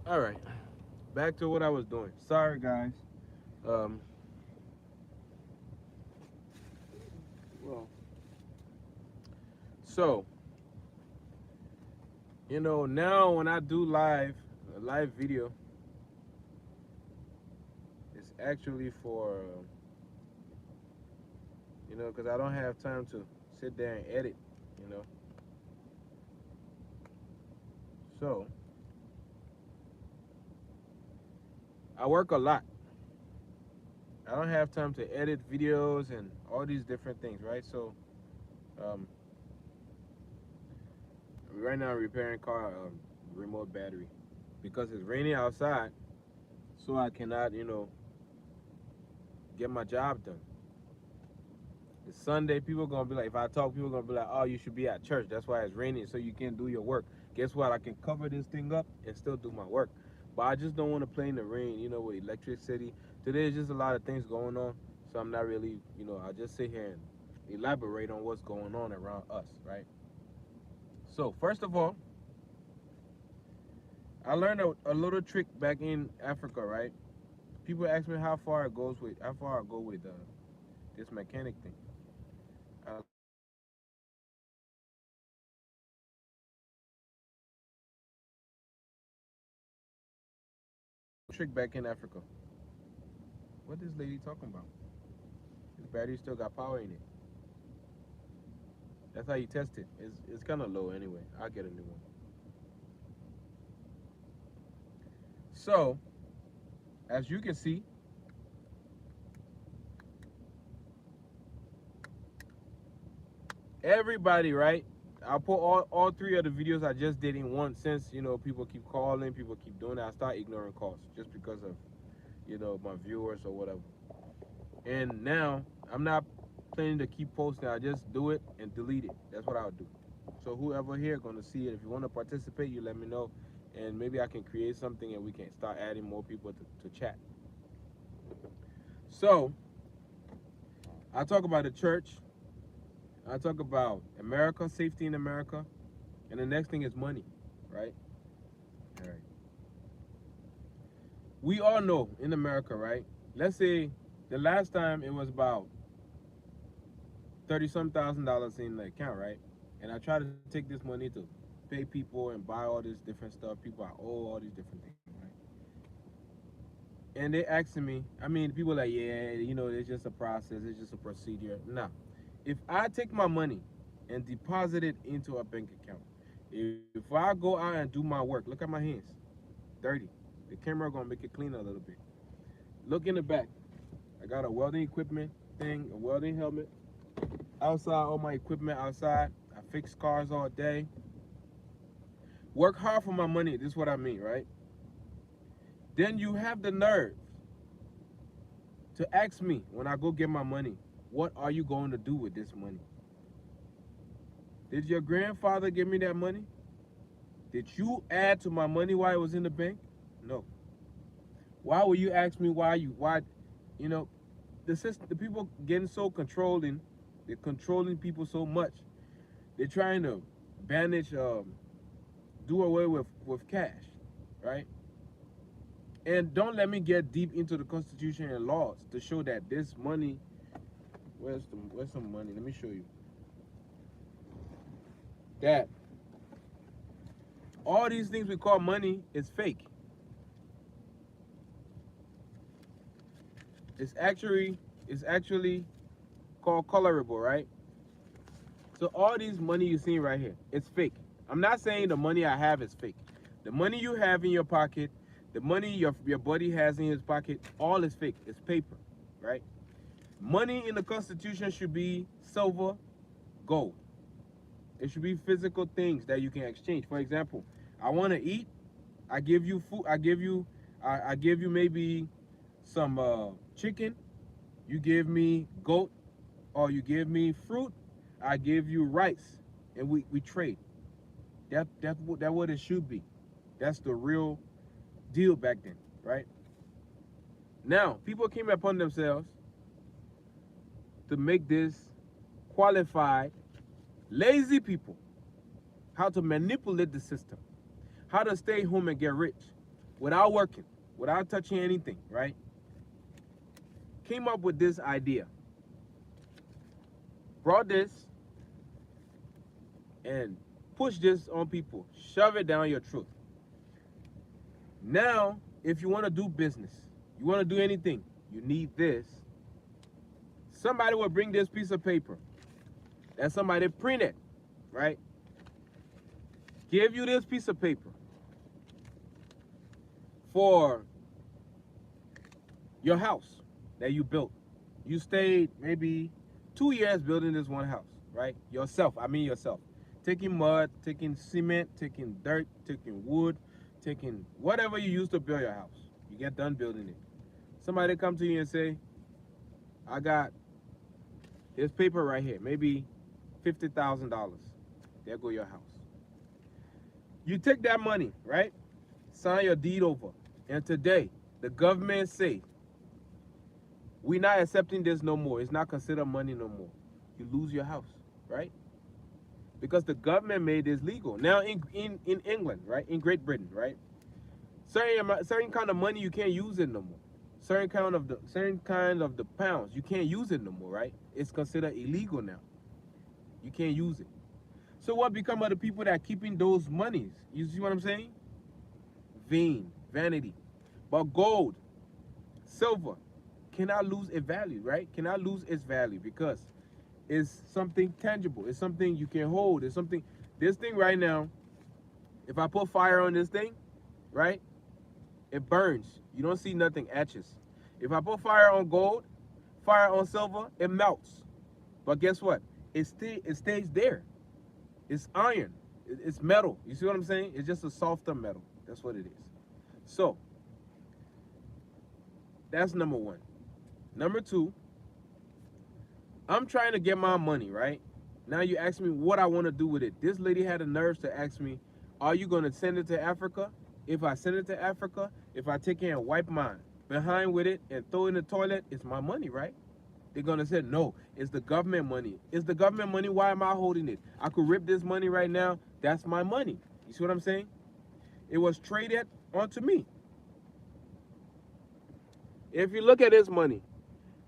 All right, back to what I was doing. Sorry, guys. Um, well, so now when I do a live video, it's actually for because I don't have time to sit there and edit. You know, so I work a lot. I don't have time to edit videos and all these different things, right? So um, right now I'm repairing car remote battery because it's raining outside, so I cannot get my job done. It's Sunday. People gonna be like, if I talk, people gonna be like, oh, you should be at church. That's why it's raining, so you can't do your work. Guess what? I can cover this thing up and still do my work. But I just don't want to play in the rain, with electricity. Today is just a lot of things going on, so I'm not really, I just sit here and elaborate on what's going on around us, right? So first of all, I learned a little trick back in Africa, right? People ask me how far I go with this mechanic thing. I learned a trick back in Africa. What this lady talking about? This battery still got power in it. That's how you test it. It's kind of low anyway. I'll get a new one. So, as you can see, everybody, right? I'll put all three of the videos I just did in one since, people keep calling, people keep doing that. I start ignoring calls just because of, my viewers or whatever. And now, I'm not planning to keep posting. I just do it and delete it. That's what I'll do. So whoever here gonna see it, if you want to participate, you let me know, and maybe I can create something and we can start adding more people to chat. So I talk about the church. I talk about America, safety in America, and the next thing is money, right? All right. We all know in America, right? Let's say the last time it was about 30 some thousand dollars in the account, right? And I try to take this money to pay people and buy all this different stuff. People I owe all these different things, right? And they asking me, I mean, people like, yeah, it's just a process, it's just a procedure. Nah, if I take my money and deposit it into a bank account, if I go out and do my work, look at my hands, dirty. The camera gonna make it clean a little bit. Look in the back. I got a welding equipment thing, a welding helmet. Outside, all my equipment outside. I fix cars all day. Work hard for my money. This is what I mean, right? Then you have the nerve to ask me when I go get my money, what are you going to do with this money? Did your grandfather give me that money? Did you add to my money while it was in the bank? No. Why would you ask me why you know the people getting so controlling, they're controlling people so much. They're trying to banish do away with cash, right? And don't let me get deep into the Constitution and laws to show that this money, where's some money? Let me show you. That all these things we call money is fake. It's actually called colorable, right? So all these money you see right here, it's fake. I'm not saying the money I have is fake. The money you have in your pocket, the money your buddy has in his pocket, all is fake. It's paper, right? Money in the Constitution should be silver, gold. It should be physical things that you can exchange. For example, I want to eat. I give you food. I give you maybe some chicken. You give me goat, or you give me fruit. I give you rice, and we trade. That what it should be. That's the real deal back then, right? Now people came upon themselves to make this qualified lazy people how to manipulate the system, how to stay home and get rich. without working, without touching anything, right? Came up with this idea, brought this and pushed this on people, shove it down your throat. Now, if you want to do business, you want to do anything, you need this. Somebody will bring this piece of paper that somebody printed, right? Give you this piece of paper for your house that you built. You stayed maybe 2 years building this one house, right? Yourself, yourself. Taking mud, taking cement, taking dirt, taking wood, taking whatever you use to build your house. You get done building it. Somebody come to you and say, I got this paper right here, maybe $50,000. There go your house. You take that money, right? Sign your deed over. And today, the government say, we're not accepting this no more. It's not considered money no more. You lose your house, right? Because the government made this legal. Now in England, right? In Great Britain, right? Certain kind of money you can't use it no more. Certain kind of the pounds you can't use it no more, right? It's considered illegal now. You can't use it. So what become of the people that are keeping those monies? You see what I'm saying? Vanity. But gold, silver cannot lose its value, right? Cannot lose its value because it's something tangible. It's something you can hold. It's something. This thing right now, if I put fire on this thing, right? It burns. You don't see nothing etches. If I put fire on gold, fire on silver, it melts. But guess what? It stays there. It's iron. It's metal. You see what I'm saying? It's just a softer metal. That's what it is. So, that's number one. Number two, I'm trying to get my money, right? Now you ask me what I want to do with it. This lady had the nerves to ask me, are you going to send it to Africa? If I send it to Africa, if I take it and wipe my behind with it and throw it in the toilet, it's my money, right? They're going to say, no, it's the government money. It's the government money. Why am I holding it? I could rip this money right now. That's my money. You see what I'm saying? It was traded onto me. If you look at this money,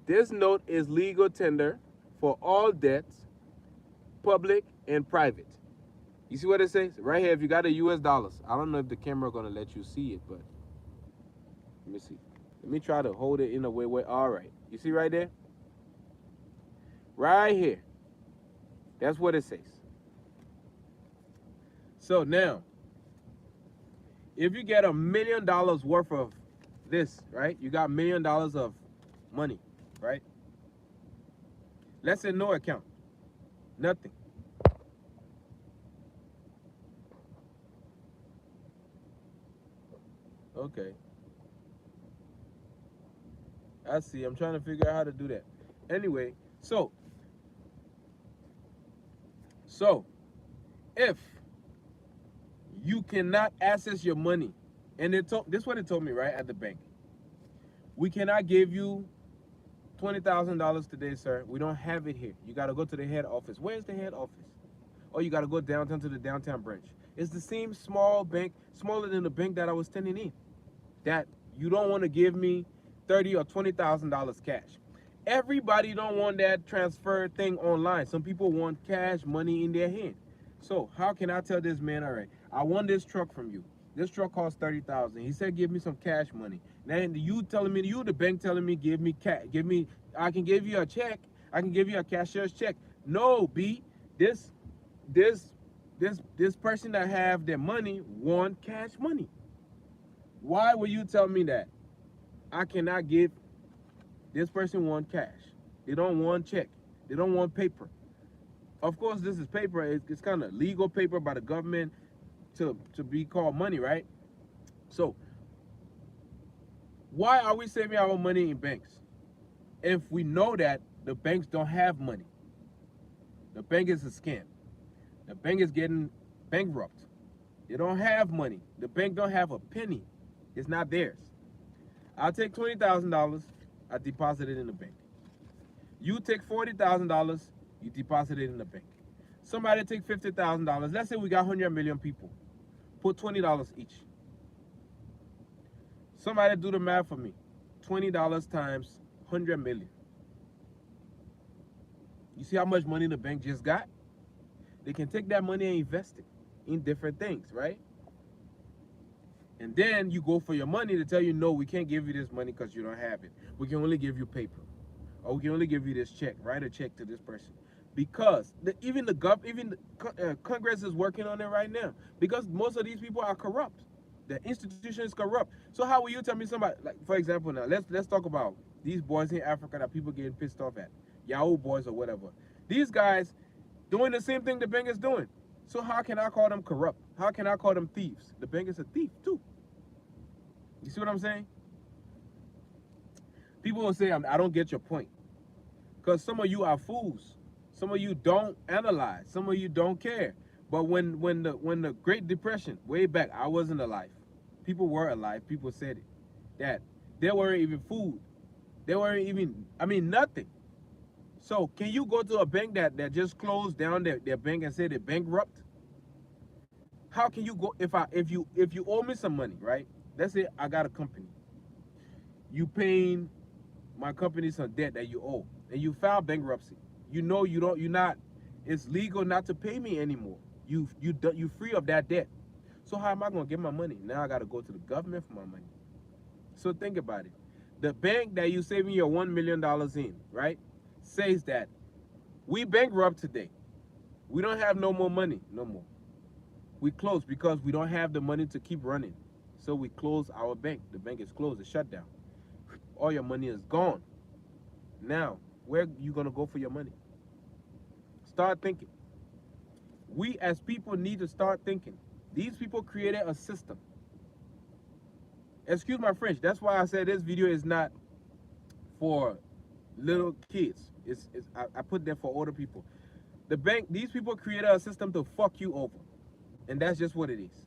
this note is legal tender for all debts, public and private. You see what it says? Right here, if you got a US dollars. I don't know if the camera going to let you see it, but let me see. Let me try to hold it in a way where, all right. You see right there? Right here. That's what it says. So now, if you get $1 million worth of this, right? You got $1 million of money, right? Let's say no account. Nothing. Okay. I see. I'm trying to figure out how to do that. Anyway, so if you cannot access your money, and this is what it told me right at the bank. We cannot give you $20,000 today, sir. We don't have it here. You got to go to the head office. Where's the head office? Or you got to go downtown to the downtown branch. It's the same small bank, smaller than the bank that I was standing in. That you don't want to give me $30,000 or $20,000 cash. Everybody don't want that transfer thing online. Some people want cash money in their hand. So how can I tell this man, all right, I want this truck from you. This truck costs $30,000. He said, give me some cash money. Now you telling me, the bank telling me, give me cash, I can give you a check. I can give you a cashier's check. No, B, this person that have their money want cash money. Why will you tell me that? I cannot give. This person want cash. They don't want check. They don't want paper. Of course, this is paper. It's kind of legal paper by the government to be called money, right? So, why are we saving our money in banks if we know that the banks don't have money? The bank is a scam. The bank is getting bankrupt. They don't have money. The bank don't have a penny. It's not theirs. I'll take $20,000, I deposit it in the bank. You take $40,000, you deposit it in the bank. Somebody take $50,000. Let's say we got 100 million people. Put $20 each. Somebody do the math for me. $20 times 100 million. You see how much money the bank just got? They can take that money and invest it in different things, right? And then you go for your money to tell you, no, we can't give you this money because you don't have it. We can only give you paper. Or we can only give you this check. Write a check to this person. Because even the Congress is working on it right now. Because most of these people are corrupt. The institution is corrupt. So how will you tell me somebody, like for example now, let's talk about these boys in Africa that people getting pissed off at. Yahoo boys or whatever. These guys doing the same thing the bank is doing. So how can I call them corrupt? How can I call them thieves? The bank is a thief too. You see what I'm saying? People will say I don't get your point. Because some of you are fools. Some of you don't analyze. Some of you don't care. But when the Great Depression, way back, I wasn't alive. People were alive. People said it. That there weren't even food. There weren't even, nothing. So can you go to a bank that just closed down their bank and say they're bankrupt? How can you go if you owe me some money, right? Let's say I got a company. You paying my company some debt that you owe, and you file bankruptcy. You know you're not. It's legal not to pay me anymore. You free of that debt. So how am I gonna get my money? Now I gotta go to the government for my money. So think about it. The bank that you saving your $1 million in, right, says that we bankrupt today. We don't have no more money, no more. We close because we don't have the money to keep running. So we close our bank. The bank is closed. It's shut down. All your money is gone. Now, where you gonna go for your money? Start thinking. We as people need to start thinking. These people created a system. Excuse my French. That's why I said this video is not for little kids. I put that for older people. The bank, these people created a system to fuck you over. And that's just what it is.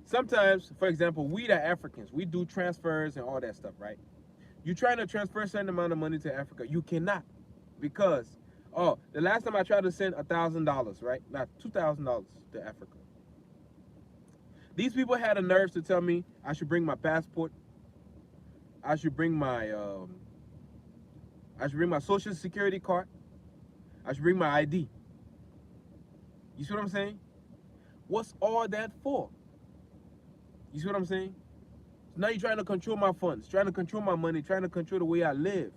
Sometimes, for example, we the Africans, we do transfers and all that stuff, right? You're trying to transfer a certain amount of money to Africa. You cannot. Because, the last time I tried to send $1,000, right? Not $2,000 to Africa. These people had the nerves to tell me I should bring my passport. I should bring my social security card. I should bring my ID. You see what I'm saying? What's all that for? You see what I'm saying? Now you're trying to control my funds, trying to control my money, trying to control the way I live.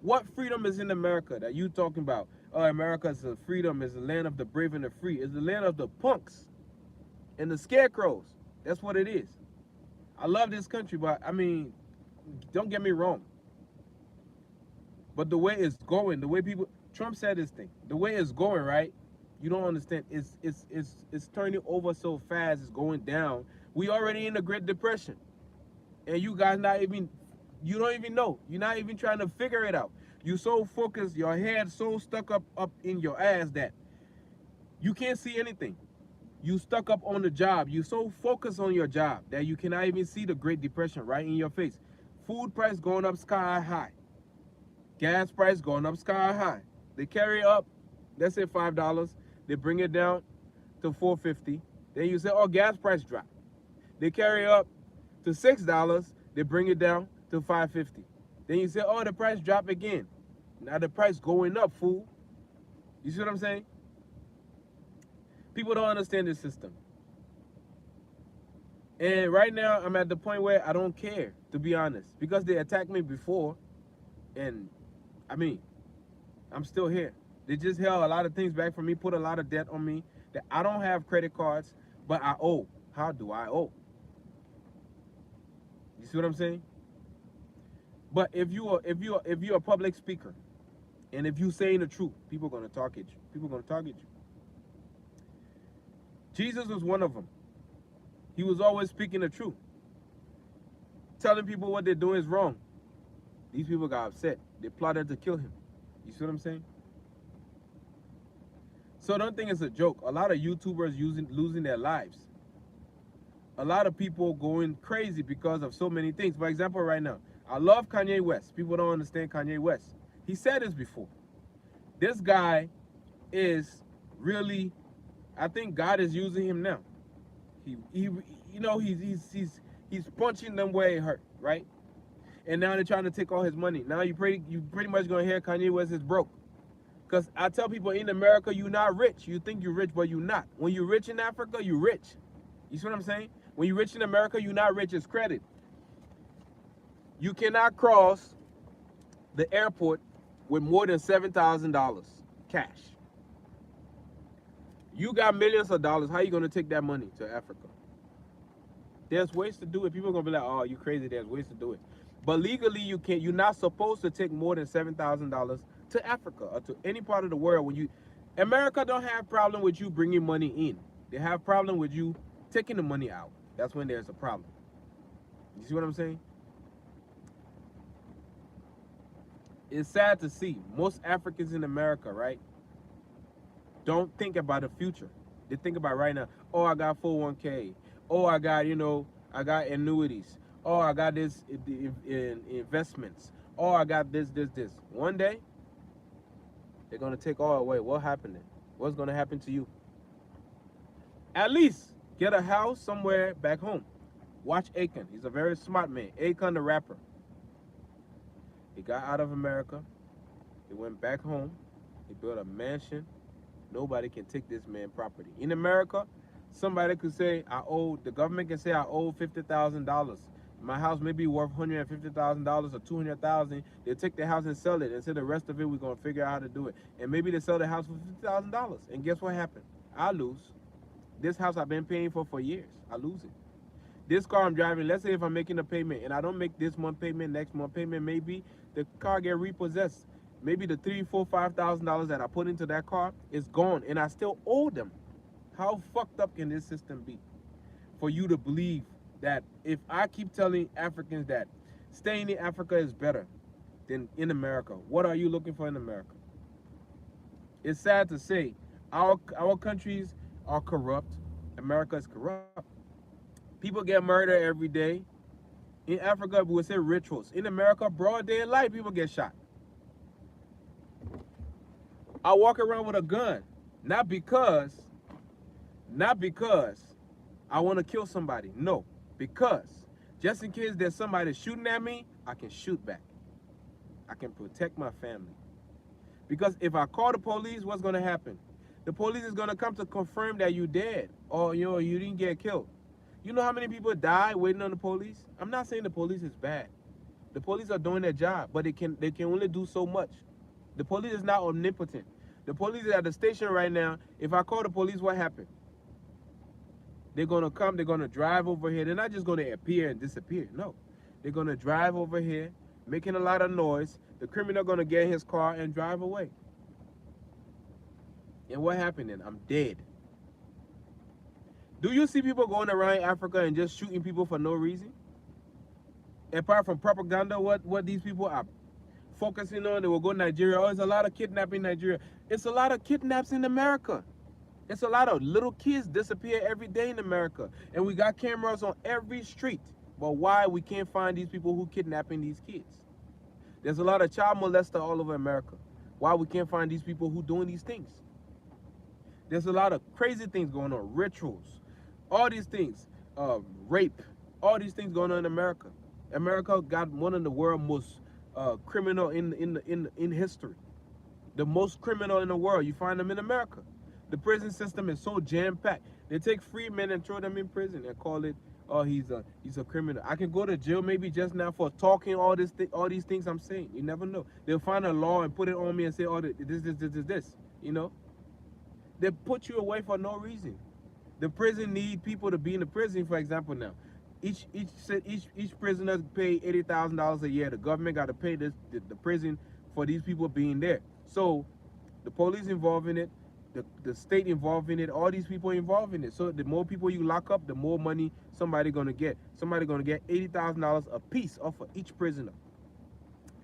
What freedom is in America that you talking about? Oh, America is a freedom, is the land of the brave and the free. It's the land of the punks and the scarecrows. That's what it is. I love this country, but don't get me wrong. But the way it's going, the way people, Trump said this thing, the way it's going, right? You don't understand. It's turning over so fast. It's going down. We already in the Great Depression, and you guys you don't even know. You're not even trying to figure it out. You so focused, your head so stuck up in your ass that you can't see anything. You stuck up on the job. You so focused on your job that you cannot even see the Great Depression right in your face. Food price going up sky high. Gas price going up sky high. They carry up, let's say $5. They bring it down to $4.50. Then you say, oh, gas price drop. They carry up to $6. They bring it down to $5.50. Then you say, oh, the price drop again. Now the price going up, fool. You see what I'm saying? People don't understand this system. And right now, I'm at the point where I don't care, to be honest. Because they attacked me before. And, I'm still here. They just held a lot of things back from me, put a lot of debt on me. That I don't have credit cards, but I owe. How do I owe? You see what I'm saying? But if you're a public speaker, and if you're saying the truth, people are gonna target you. People are gonna target you. Jesus was one of them. He was always speaking the truth. Telling people what they're doing is wrong. These people got upset. They plotted to kill him. You see what I'm saying? So don't think it's a joke. A lot of YouTubers losing their lives. A lot of people going crazy because of so many things. For example, right now, I love Kanye West. People don't understand Kanye West. He said this before. This guy is really, I think God is using him now. He's He's punching them where it hurt, right? And now they're trying to take all his money. Now you pretty much gonna hear Kanye West is broke. Cause I tell people in America, you're not rich. You think you're rich, but you're not. When you're rich in Africa, you're rich. You see what I'm saying? When you're rich in America, you're not rich. It's credit. You cannot cross the airport with more than $7,000 cash. You got millions of dollars. How are you gonna take that money to Africa? There's ways to do it. People are gonna be like, "Oh, you crazy?" There's ways to do it, but legally, you can't. You're not supposed to take more than $7,000 to Africa or to any part of the world. When you, America don't have problem with you bringing money in. They have problem with you taking the money out. That's when there's a problem. You see what I'm saying? It's sad to see most Africans in America, right, don't think about the future. They think about right now. Oh, I got 401k. Oh, I got, I got annuities. Oh, I got this in investments. Oh, I got this. One day, they're going to take all away. What happened then? What's going to happen to you? At least get a house somewhere back home. Watch Akon. He's a very smart man. Akon the rapper. He got out of America. He went back home. He built a mansion. Nobody can take this man's property. In America, somebody could say, the government can say I owe $50,000. My house may be worth $150,000 or $200,000. They'll take the house and sell it and say the rest of it we're gonna figure out how to do it. And maybe they sell the house for $50,000. And guess what happened? I lose. This house I've been paying for years. I lose it. This car I'm driving, let's say if I'm making a payment and I don't make this month payment, next month payment, maybe the car get repossessed. Maybe the $3,000, $4,000, $5,000 that I put into that car is gone and I still owe them. How fucked up can this system be for you to believe that if I keep telling Africans that staying in Africa is better than in America, what are you looking for in America? It's sad to say our countries are corrupt. America is corrupt. People get murdered every day. In Africa, we would say rituals. In America, broad daylight, people get shot. I walk around with a gun, not because I want to kill somebody. No, because just in case there's somebody shooting at me, I can shoot back. I can protect my family. Because if I call the police, what's going to happen? The police is going to come to confirm that you dead or you didn't get killed. You know how many people die waiting on the police? I'm not saying the police is bad. The police are doing their job, but they can only do so much. The police is not omnipotent. The police is at the station right now. If I call the police, what happened? They're going to come, they're going to drive over here. They're not just going to appear and disappear. No. They're going to drive over here, making a lot of noise. The criminal going to get in his car and drive away. And what happened then? I'm dead. Do you see people going around Africa and just shooting people for no reason? Apart from propaganda, what these people are focusing on, they will go to Nigeria. Oh, there's a lot of kidnapping in Nigeria. It's a lot of kidnaps in America. It's a lot of little kids disappear every day in America. And we got cameras on every street. But why we can't find these people who kidnapping these kids? There's a lot of child molester all over America. Why we can't find these people who doing these things? There's a lot of crazy things going on, rituals, all these things, rape, all these things going on in America. America got one of the world's most criminal in history. The most criminal in the world, you find them in America. The prison system is so jam-packed. They take free men and throw them in prison and call it, oh, he's a criminal. I can go to jail maybe just now for talking all these things I'm saying. You never know. They'll find a law and put it on me and say, oh, this, you know. They put you away for no reason. The prison need people to be in the prison, for example, now. Each prisoner pay $80,000 a year. The government got to pay the prison for these people being there. So the police involved in it, the state involved in it, all these people involved in it. So the more people you lock up, the more money somebody gonna get. Somebody gonna get $80,000 a piece off of each prisoner.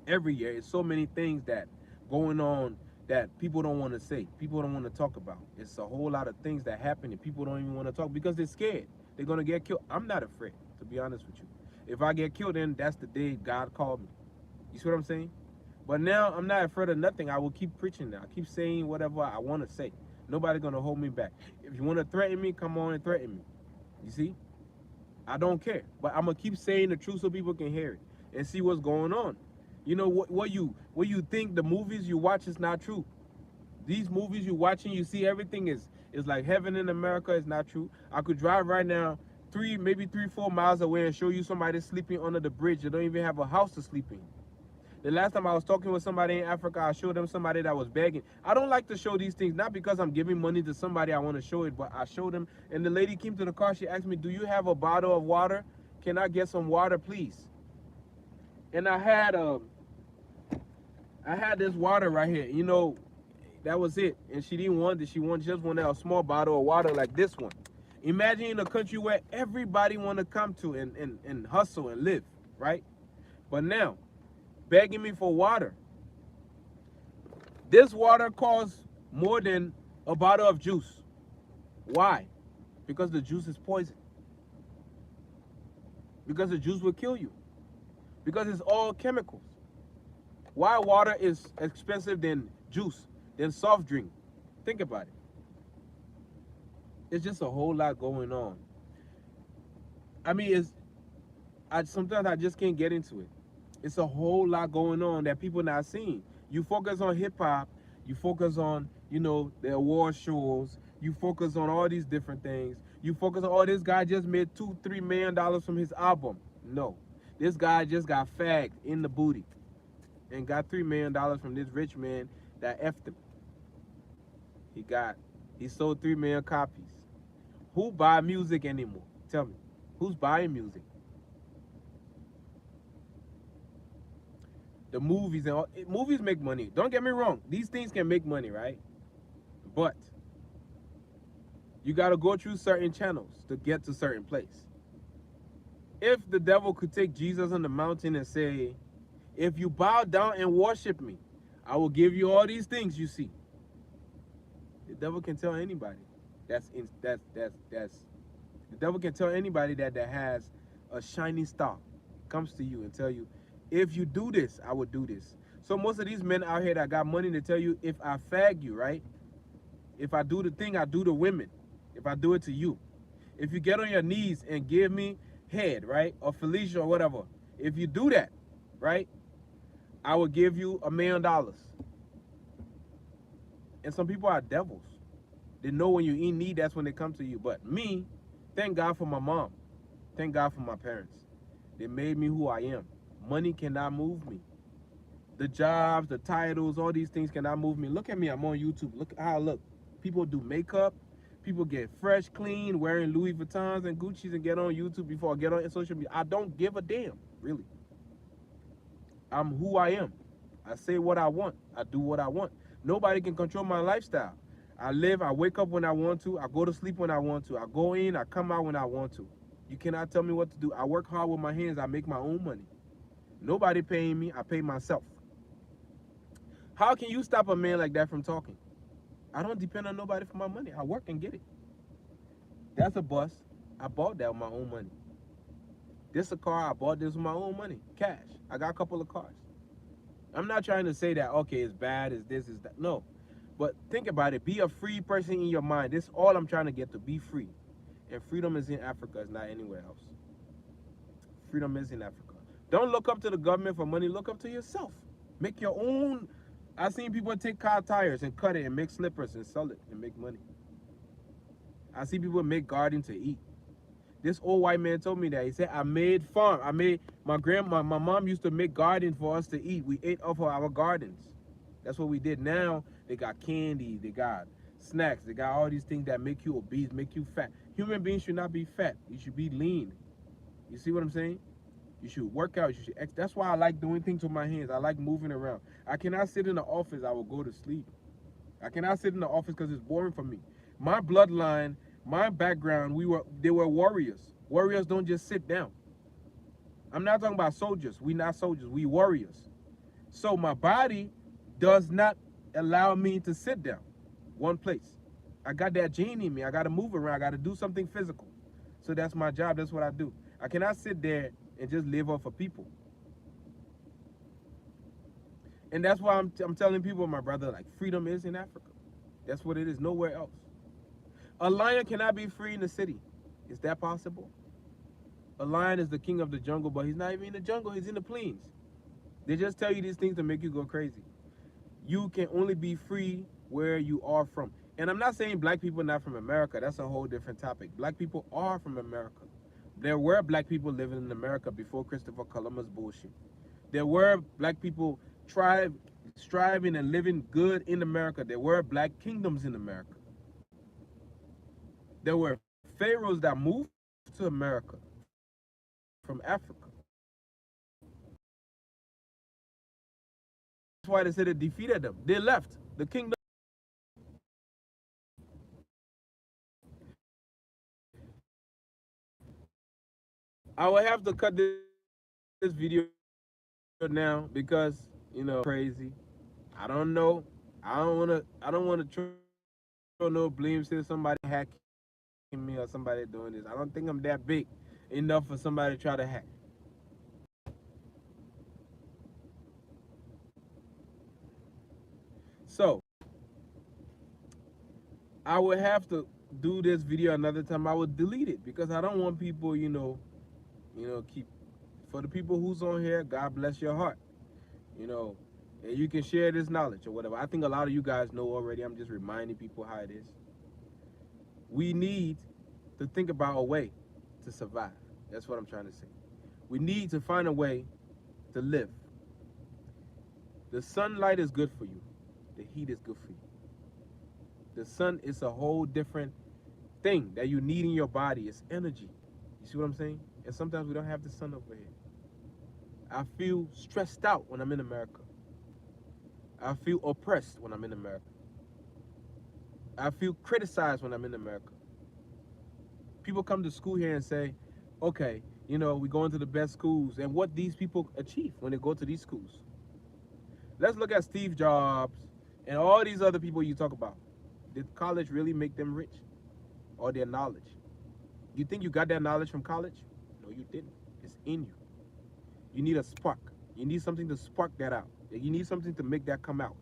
Every year, it's so many things that going on that people don't want to say, people don't want to talk about. It's a whole lot of things that happen and people don't even want to talk because they're scared. They're gonna get killed. I'm not afraid, to be honest with you. If I get killed, then that's the day God called me. You see what I'm saying? But now I'm not afraid of nothing. I will keep preaching now. I keep saying whatever I want to say. Nobody's gonna hold me back. If you want to threaten me, come on and threaten me. You see? I don't care. But I'm gonna keep saying the truth so people can hear it and see what's going on. You know what you think the movies you watch is not true. These movies you watching, you see everything is like heaven in America is not true. I could drive right now maybe 3-4 miles away and show you somebody sleeping under the bridge. They don't even have a house to sleep in. The last time I was talking with somebody in Africa, I showed them somebody that was begging. I don't like to show these things, not because I'm giving money to somebody I want to show it, but I showed them. And the lady came to the car. She asked me, "Do you have a bottle of water? Can I get some water, please?" And I had this water right here. You know, that was it. And she didn't want it. She just wanted a small bottle of water like this one. Imagine in a country where everybody want to come to and hustle and live, right? But now, begging me for water. This water costs more than a bottle of juice. Why? Because the juice is poison. Because the juice will kill you. Because it's all chemicals. Why water is expensive than juice, than soft drink? Think about it. It's just a whole lot going on. I mean, sometimes I just can't get into it. It's a whole lot going on that people not seeing. You focus on hip hop, you focus on, you know, the award shows, you focus on all these different things. You focus on, oh, this guy just made $2-3 million from his album. No, this guy just got fagged in the booty and got $3 million from this rich man that effed him. He sold 3 million copies. Who buy music anymore? Tell me, who's buying music? The movies and all, movies make money. Don't get me wrong. These things can make money, right? But you got to go through certain channels to get to certain place. If the devil could take Jesus on the mountain and say, if you bow down and worship me, I will give you all these things you see. The devil can tell anybody. The devil can tell anybody that has a shining star comes to you and tell you, if you do this, I will do this. So most of these men out here that got money to tell you, if I fag you, right? If I do the thing I do to women, if I do it to you, if you get on your knees and give me head, right? Or Felicia or whatever, if you do that, right? I will give you $1 million. And some people are devils. They know when you're in need, that's when they come to you. But me, thank God for my mom. Thank God for my parents. They made me who I am. Money cannot move me. The jobs, the titles, all these things cannot move me. Look at me, I'm on YouTube. Look how I look. People do makeup. People get fresh, clean, wearing Louis Vuittons and Gucci's and get on YouTube before I get on social media. I don't give a damn, really. I'm who I am. I say what I want. I do what I want. Nobody can control my lifestyle. I wake up when I want to. I go to sleep when I want to. I go in, I come out when I want to. You cannot tell me what to do. I work hard with my hands. I make my own money. Nobody paying me. I pay myself. How can you stop a man like that from talking? I don't depend on nobody for my money. I work and get it. That's a bus. I bought that with my own money. This a car. I bought this with my own money. Cash. I got a couple of cars. I'm not trying to say that, okay, it's bad, it's this, it's that. No. But think about it. Be a free person in your mind. This is all I'm trying to get to. Be free. And freedom is in Africa. It's not anywhere else. Freedom is in Africa. Don't look up to the government for money. Look up to yourself. Make your own. I've seen people take car tires and cut it and make slippers and sell it and make money. I see people make garden to eat. This old white man told me that. He said, I made farm. My mom used to make garden for us to eat. We ate off of our gardens. That's what we did. Now they got candy, they got snacks, they got all these things that make you obese, make you fat. Human beings should not be fat. You should be lean. You see what I'm saying? You should work out. That's why I like doing things with my hands. I like moving around. I cannot sit in the office. I will go to sleep. I cannot sit in the office because it's boring for me. My bloodline, my background, they were warriors. Warriors don't just sit down. I'm not talking about soldiers. We not soldiers. We warriors. So my body does not allow me to sit down one place. I got that gene in me. I got to move around. I got to do something physical. So that's my job. That's what I do. I cannot sit there and just live off of people. And that's why I'm telling people, my brother, like, freedom is in Africa. That's what it is. Nowhere else. A lion cannot be free in the city. Is that possible? A lion is the king of the jungle, but he's not even in the jungle, he's in the plains. They just tell you these things to make you go crazy. You can only be free where you are from. And I'm not saying black people are not from America. That's a whole different topic. Black people are from America. There were black people living in America before Christopher Columbus bullshit. There were black people striving and living good in America. There were black kingdoms in America. There were pharaohs that moved to America from Africa. That's why they said it defeated them. They left the kingdom. I will have to cut this video now because crazy. I don't know. I don't wanna throw no blame to somebody hacking me or somebody doing this. I don't think I'm that big enough for somebody to try to hack. So I would have to do this video another time. I would delete it because I don't want people, keep for the people who's on here, God bless your heart. And you can share this knowledge or whatever. I think a lot of you guys know already. I'm just reminding people how it is. We need to think about a way to survive. That's what I'm trying to say. We need to find a way to live. The sunlight is good for you. The heat is good for you. The sun is a whole different thing that you need in your body. It's energy. You see what I'm saying? And sometimes we don't have the sun over here. I feel stressed out when I'm in America. I feel oppressed when I'm in America. I feel criticized when I'm in America. People come to school here and say, okay, we go into the best schools, and what these people achieve when they go to these schools. Let's look at Steve Jobs and all these other people you talk about. Did college really make them rich? Or their knowledge? You think you got that knowledge from college? No, you didn't. It's in you. You need a spark. You need something to spark that out. You need something to make that come out.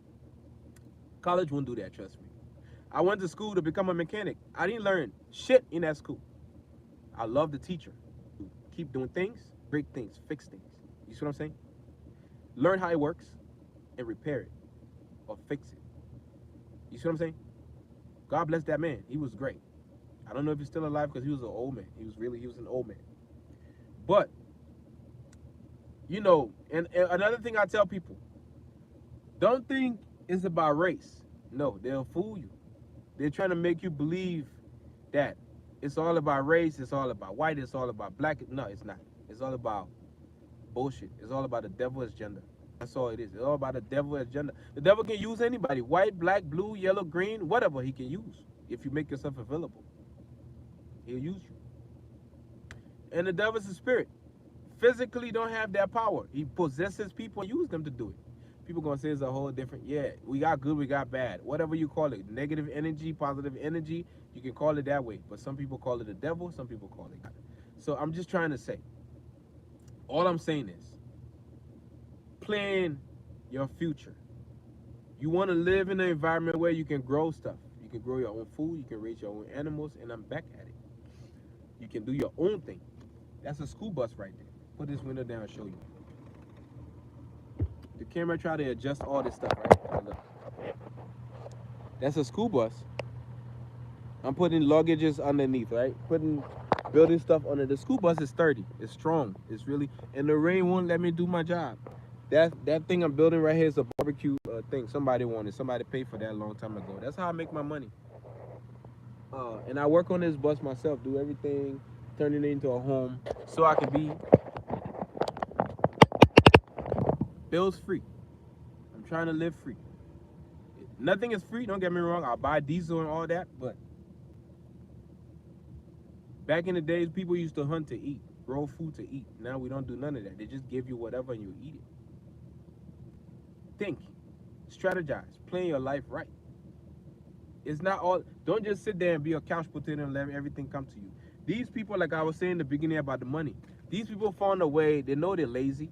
College won't do that, trust me. I went to school to become a mechanic. I didn't learn shit in that school. I love the teacher. Keep doing things, break things, fix things. You see what I'm saying? Learn how it works and repair it or fix it. You see what I'm saying? God bless that man. He was great. I don't know if he's still alive because he was an old man. He was an old man. But, and another thing I tell people, don't think it's about race. No, they'll fool you. They're trying to make you believe that it's all about race, it's all about white, it's all about black. No, it's not. It's all about bullshit. It's all about the devil's agenda. That's all it is. It's all about the devil's agenda. The devil can use anybody. White, black, blue, yellow, green, whatever he can use. If you make yourself available, he'll use you. And the devil's a spirit. Physically don't have that power. He possesses people and uses them to do it. People gonna say it's a whole different, we got good, we got bad. Whatever you call it, negative energy, positive energy, you can call it that way. But some people call it the devil, some people call it God. So I'm just trying to say, all I'm saying is, plan your future. You want to live in an environment where you can grow stuff. You can grow your own food, you can raise your own animals, and I'm back at it. You can do your own thing. That's a school bus right there. Put this window down and show you. The camera try to adjust all this stuff, right? Look. That's a school bus. I'm putting luggages underneath, right? Building stuff under. The school bus is sturdy. It's strong. It's really, and the rain won't let me do my job. That thing I'm building right here is a barbecue thing. Somebody wanted. Somebody paid for that a long time ago. That's how I make my money. And I work on this bus myself. Do everything, turn it into a home, so I can be bills free. I'm trying to live free. Nothing is free, don't get me wrong. I'll buy diesel and all that, but back in the days, people used to hunt to eat, grow food to eat. Now we don't do none of that. They just give you whatever and you eat it. Think, strategize, plan your life right. It's not all, don't just sit there and be a couch potato and let everything come to you. These people, like I was saying in the beginning about the money, these people found a way. They know they're lazy.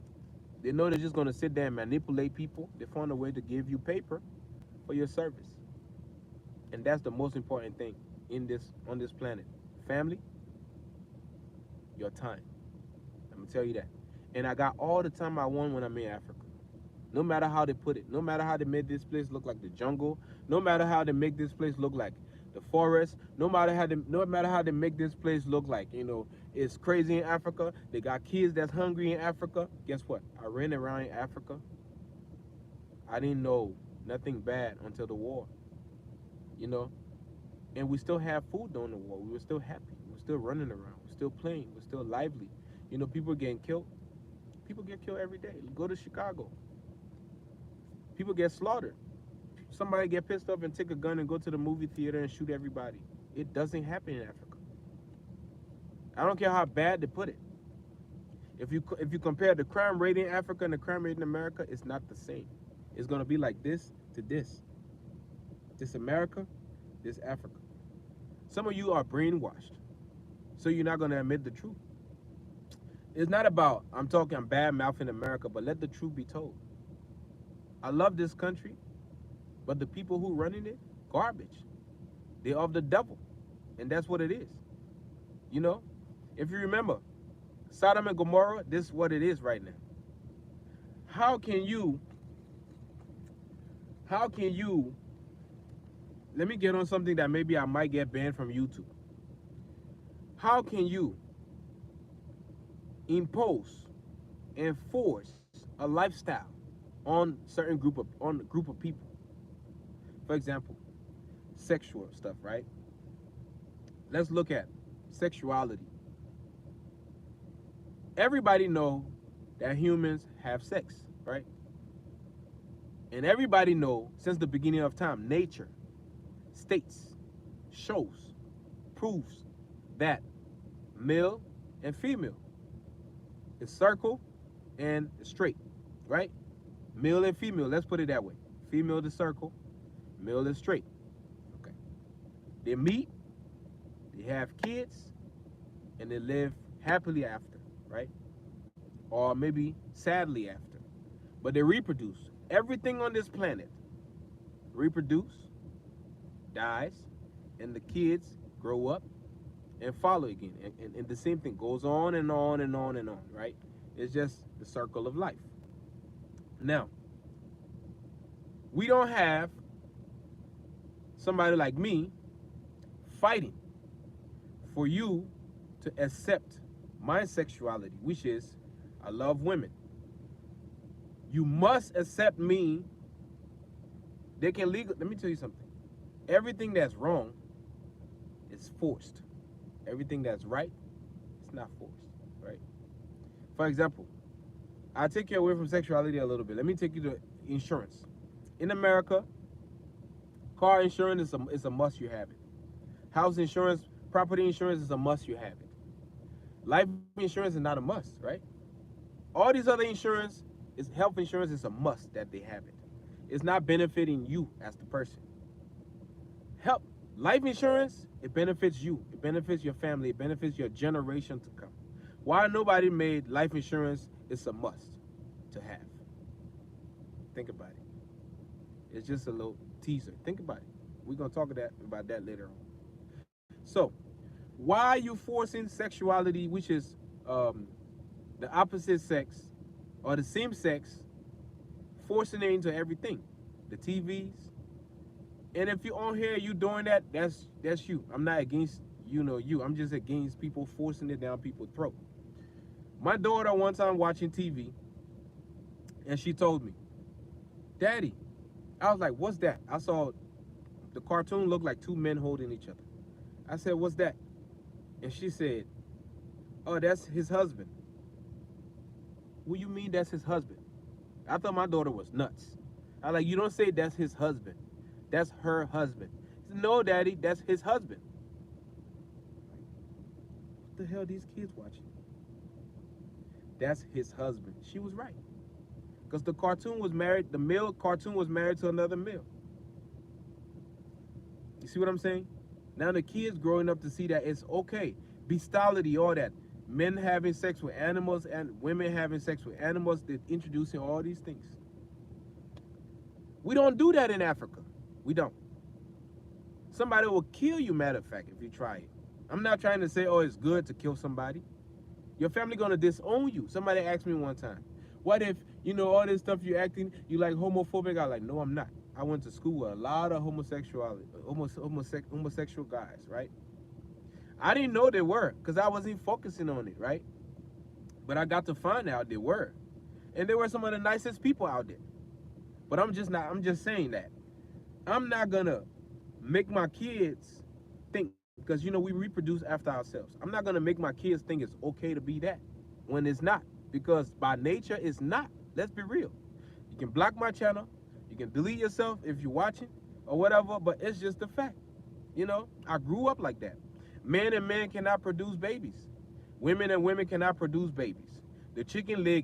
They know they're just going to sit there and manipulate people. They found a way to give you paper for your service. And that's the most important thing on this planet. Family, your time. I'm gonna tell you that. And I got all the time I want when I'm in Africa. No matter how they put it, no matter how they made this place look like the jungle, no matter how they make this place look like the forest, no matter how they make this place look like, it's crazy in Africa. They got kids that's hungry in Africa. Guess what? I ran around in Africa. I didn't know nothing bad until the war, you know. And we still have food during the war. We were still happy. We were still running around. We're still playing. We're still lively. People getting killed. People get killed every day. Go to Chicago. People get slaughtered. Somebody get pissed off and take a gun and go to the movie theater and shoot everybody. It doesn't happen in Africa. I don't care how bad they put it. If you compare the crime rate in Africa and the crime rate in America, it's not the same. It's gonna be like this to this. This America, this Africa. Some of you are brainwashed, so you're not gonna admit the truth. It's not about I'm bad mouthing America, but let the truth be told. I love this country, but the people who running it, garbage. They're of the devil, and that's what it is. If you remember, Sodom and Gomorrah, this is what it is right now. How can you, let me get on something that maybe I might get banned from YouTube. How can you impose and force a lifestyle on a group of people? For example, sexual stuff, right? Let's look at sexuality. Everybody know that humans have sex, right? And everybody know since the beginning of time, nature states, shows, proves that male and female is circle and straight, right? Male and female, let's put it that way. Female is circle, male is straight. Okay. They meet, they have kids, and they live happily after, right? Or maybe sadly after. But they reproduce. Everything on this planet reproduce, dies, and the kids grow up and follow again. And the same thing goes on and on and on and on, right? It's just the circle of life. Now, we don't have somebody like me fighting for you to accept my sexuality, which is I love women. You must accept me. They can let me tell you something. Everything that's wrong is forced. Everything that's right, it's not forced, right? For example, I'll take you away from sexuality a little bit. Let me take you to insurance. In America, car insurance is a must, you have it. House insurance, property insurance is a must, you have it. Life insurance is not a must, right? All these other insurance, health insurance is a must that they have it. It's not benefiting you as the person. Life insurance, it benefits you. It benefits your family. It benefits your generation to come. Why nobody made life insurance is a must to have. Think about it. It's just a little teaser. Think about it. We're going to talk about that later on. So, why are you forcing sexuality, which is the opposite sex or the same sex, forcing it into everything? The TVs. And if you're on here, you doing that, that's you. I'm not against you. I'm just against people forcing it down people's throat. My daughter one time watching TV, and she told me, Daddy, I was like, what's that? I saw the cartoon look like two men holding each other. I said, what's that? And she said, oh, that's his husband. What do you mean that's his husband? I thought my daughter was nuts. I was like, you don't say that's his husband. That's her husband. He said, no, Daddy, that's his husband. What the hell are these kids watching? That's his husband. She was right. Because the male cartoon was married to another male. You see what I'm saying? Now the kids growing up to see that it's okay. Bestiality, all that. Men having sex with animals and women having sex with animals, they're introducing all these things. We don't do that in Africa. We don't. Somebody will kill you, matter of fact, if you try it. I'm not trying to say, oh, it's good to kill somebody. Your family gonna disown you. Somebody asked me one time, what if, you know, all this stuff you acting, you like homophobic? I like, no, I'm not. I went to school with a lot of homosexual guys, right? I didn't know they were because I wasn't focusing on it, right? But I got to find out they were. And they were some of the nicest people out there. But I'm just saying that. I'm not gonna make my kids think, because you know we reproduce after ourselves. I'm not gonna make my kids think it's okay to be that when it's not. Because by nature it's not. Let's be real. You can block my channel, you can delete yourself if you're watching or whatever, but it's just a fact. You know, I grew up like that. Men and men cannot produce babies. Women and women cannot produce babies. The chicken lay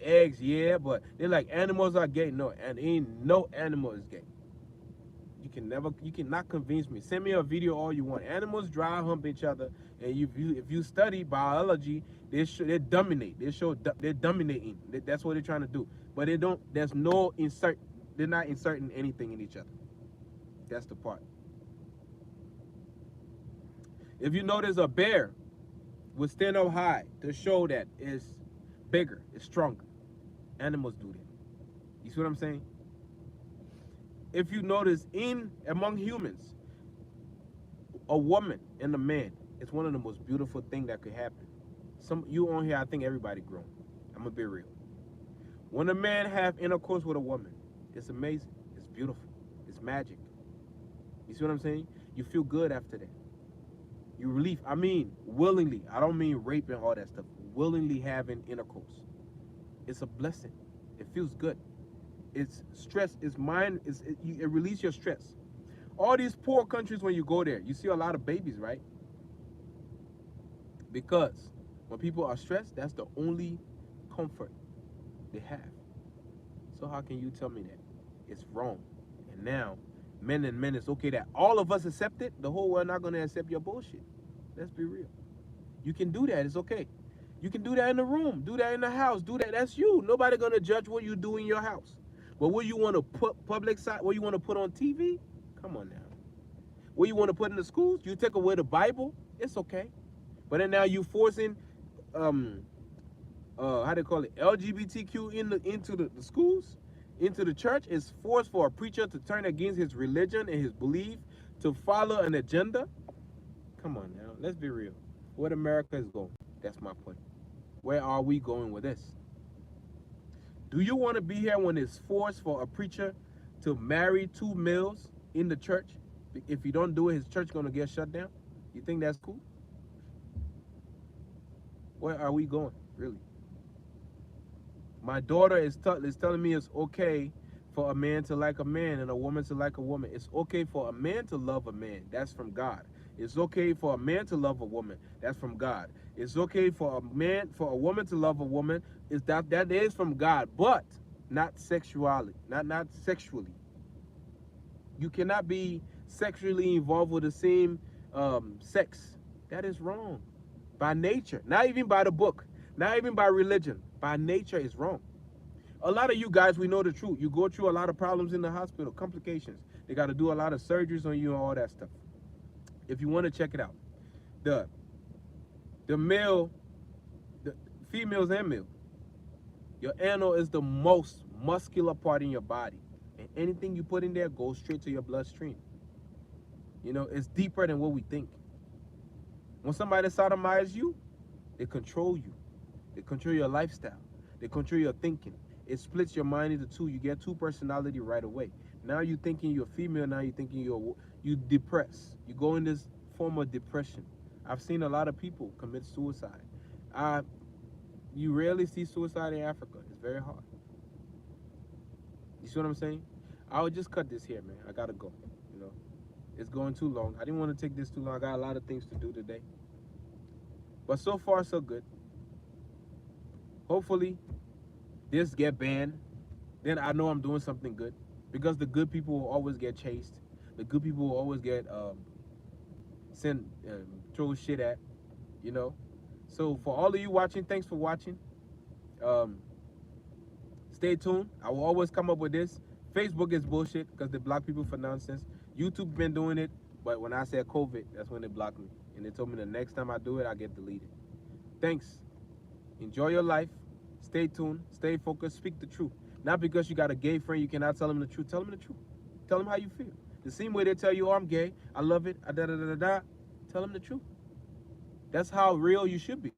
eggs, yeah, but they're like animals are gay. No, and ain't no animal is gay. You cannot convince me. Send me a video all you want. Animals dry hump each other, and if you study biology, they dominate. They're dominating. That's what they're trying to do. But they don't. There's no insert. They're not inserting anything in each other. That's the part. If you notice, a bear will stand up high to show that it's bigger, it's stronger. Animals do that. You see what I'm saying? If you notice, in among humans, a woman and a man is one of the most beautiful things that could happen. Some you on here, I think everybody grown. I'm gonna be real. When a man have intercourse with a woman, it's amazing. It's beautiful. It's magic. You see what I'm saying? You feel good after that. You relief. I mean, willingly. I don't mean rape and all that stuff. Willingly having intercourse. It's a blessing. It feels good. It's stress. It's mind. It releases your stress. All these poor countries, when you go there, you see a lot of babies, right? Because when people are stressed, that's the only comfort they have. So how can you tell me that it's wrong? And now, men and men, it's okay that all of us accept it. The whole world not gonna accept your bullshit. Let's be real. You can do that. It's okay. You can do that in the room. Do that in the house. Do that. That's you. Nobody gonna judge what you do in your house. But what you want to put public side, what you want to put on TV? Come on now. What you want to put in the schools? You take away the Bible? It's okay. But then now you forcing how they call it, LGBTQ into the schools, into the church. Is forced for a preacher to turn against his religion and his belief to follow an agenda. Come on now, let's be real. Where America is going? That's my point. Where are we going with this? Do you want to be here when it's forced for a preacher to marry 2 males in the church? If you don't do it, his church gonna get shut down. You think that's cool? Where are we going, really? My daughter is telling me it's okay for a man to like a man and a woman to like a woman. It's okay for a man to love a man. That's from God. It's okay for a man to love a woman. That's from God. It's okay for a woman to love a woman. That is from God, but not sexually. Not sexually. You cannot be sexually involved with the same sex. That is wrong. By nature. Not even by the book. Not even by religion. By nature is wrong. A lot of you guys, we know the truth. You go through a lot of problems in the hospital, complications. They got to do a lot of surgeries on you and all that stuff. If you want to check it out, the females and male, your anal is the most muscular part in your body, and anything you put in there goes straight to your bloodstream. You know, it's deeper than what we think. When somebody sodomizes you, they control you. They control your lifestyle. They control your thinking. It splits your mind into two. You get 2 personality right away. Now you're thinking you're female. Now you're thinking you depressed. You go in this form of depression. I've seen a lot of people commit suicide. You rarely see suicide in Africa. It's very hard. You see what I'm saying? I would just cut this here, man. I gotta go. You know, it's going too long. I didn't want to take this too long. I got a lot of things to do today. But so far, so good. Hopefully, this get banned. Then I know I'm doing something good, because the good people will always get chased. The good people will always get throw shit at, you know. So for all of you watching, thanks for watching. Stay tuned. I will always come up with this. Facebook is bullshit because they block people for nonsense. YouTube been doing it, but when I said COVID, that's when they blocked me. And they told me the next time I do it, I get deleted. Thanks. Enjoy your life. Stay tuned. Stay focused. Speak the truth. Not because you got a gay friend, you cannot tell him the truth. Tell him the truth. Tell him how you feel. The same way they tell you, oh, I'm gay, I love it, da da da da da. Tell him the truth. That's how real you should be.